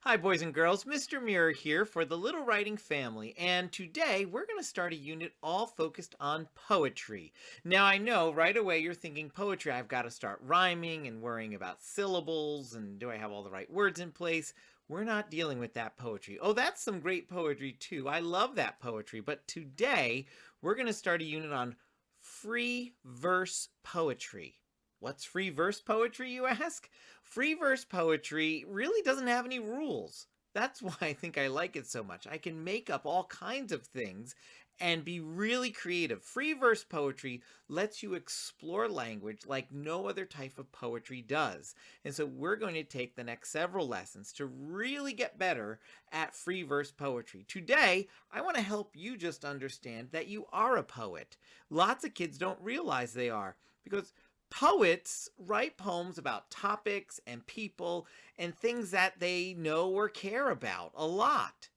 Hi, boys and girls. Mr. Mirror here for the Little Writing Family, and today we're going to start a unit all focused on poetry. Now, I know right away you're thinking poetry, I've got to start rhyming and worrying about syllables, and do I have all the right words in place? We're not dealing with that poetry. Oh, that's some great poetry too. I love that poetry, but today we're going to start a unit on free verse poetry. What's free verse poetry, you ask? Free verse poetry really doesn't have any rules. That's why I think I like it so much. I can make up all kinds of things and be really creative. Free verse poetry lets you explore language like no other type of poetry does. And so we're going to take the next several lessons to really get better at free verse poetry. Today, I want to help you just understand that you are a poet. Lots of kids don't realize they are because poets write poems about topics and people and things that they know or care about a lot.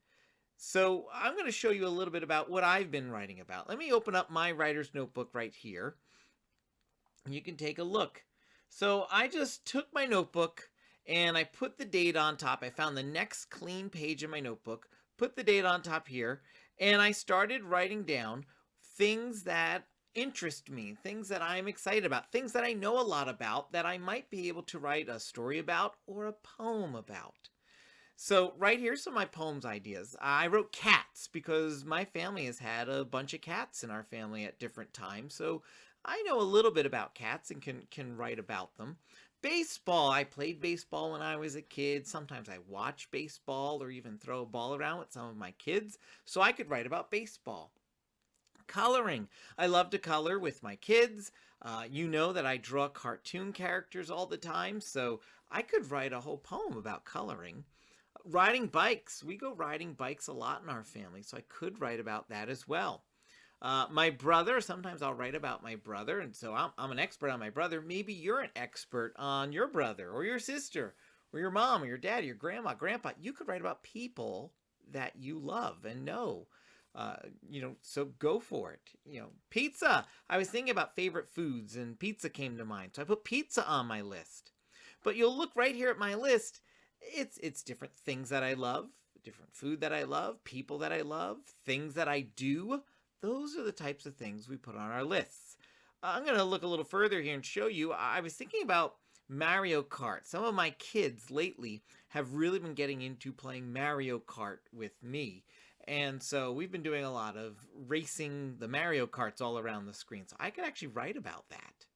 So I'm going to show you a little bit about what I've been writing about. Let me open up my writer's notebook right here. You can take a look. So I just took my notebook and I put the date on top. I found the next clean page in my notebook, put the date on top here, and I started writing down things that interest me, things that I'm excited about, things that I know a lot about that I might be able to write a story about or a poem about. So right here's some of my poems ideas. I wrote cats because my family has had a bunch of cats in our family at different times. So I know a little bit about cats and can write about them. Baseball. I played baseball when I was a kid. Sometimes I watch baseball or even throw a ball around with some of my kids. So I could write about baseball. Coloring. I love to color with my kids. You know that I draw cartoon characters all the time, so I could write a whole poem about coloring. Riding bikes. We go riding bikes a lot in our family, so I could write about that as well. My brother, sometimes I'll write about my brother, and so I'm an expert on my brother. Maybe you're an expert on your brother or your sister or your mom or your dad, your grandma, grandpa. You could write about people that you love and know. So go for it. Pizza. I was thinking about favorite foods and pizza came to mind. So I put pizza on my list. But you'll look right here at my list. It's different things that I love, different food that I love, people that I love, things that I do. Those are the types of things we put on our lists. I'm going to look a little further here and show you. I was thinking about Mario Kart. Some of my kids lately have really been getting into playing Mario Kart with me. And so we've been doing a lot of racing the Mario Karts all around the screen. So I could actually write about that.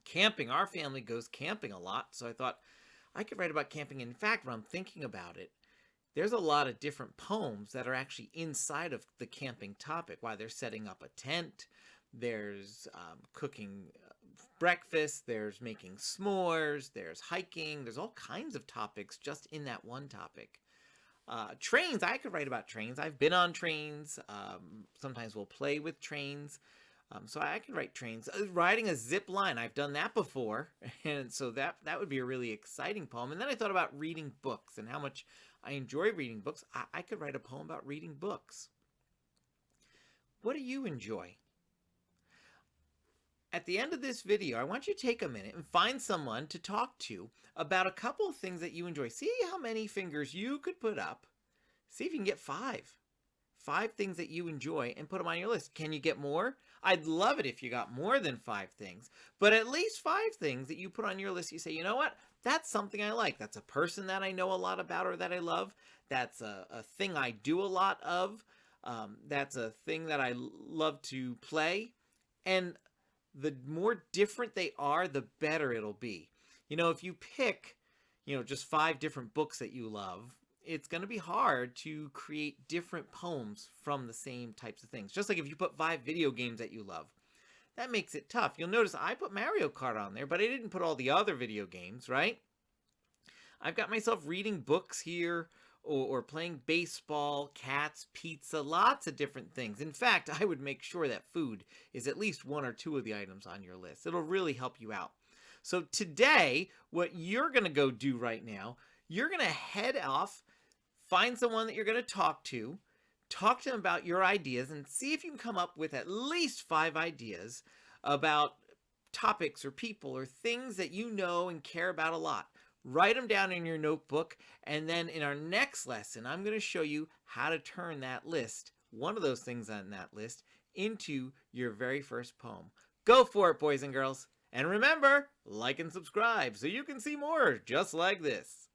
Camping. Our family goes camping a lot. So I thought I could write about camping. In fact, when I'm thinking about it, there's a lot of different poems that are actually inside of the camping topic. Why they're setting up a tent. There's cooking breakfast. There's making s'mores. There's hiking. There's all kinds of topics just in that one topic. Trains. I could write about trains. I've been on trains. Sometimes we'll play with trains. So I could write trains. Riding a zip line. I've done that before. And so that would be a really exciting poem. And then I thought about reading books and how much I enjoy reading books. I could write a poem about reading books. What do you enjoy? At the end of this video, I want you to take a minute and find someone to talk to about a couple of things that you enjoy. See how many fingers you could put up. See if you can get 5. 5 things that you enjoy and put them on your list. Can you get more? I'd love it if you got more than 5 things, but at least 5 things that you put on your list. You say, you know what? That's something I like. That's a person that I know a lot about or that I love. That's a thing I do a lot of. That's a thing that I love to play. And the more different they are, the better it'll be. If you pick, just 5 different books that you love, it's going to be hard to create different poems from the same types of things. Just like if you put 5 video games that you love, that makes it tough. You'll notice I put Mario Kart on there, but I didn't put all the other video games, right? I've got myself reading books here or playing baseball, cats, pizza, lots of different things. In fact, I would make sure that food is at least 1 or 2 of the items on your list. It'll really help you out. So today, what you're going to go do right now, you're going to head off, find someone that you're going to talk to them about your ideas, and see if you can come up with at least 5 ideas about topics or people or things that you know and care about a lot. Write them down in your notebook, and then in our next lesson, I'm going to show you how to turn that list, one of those things on that list, into your very first poem. Go for it, boys and girls. And remember, like and subscribe so you can see more just like this.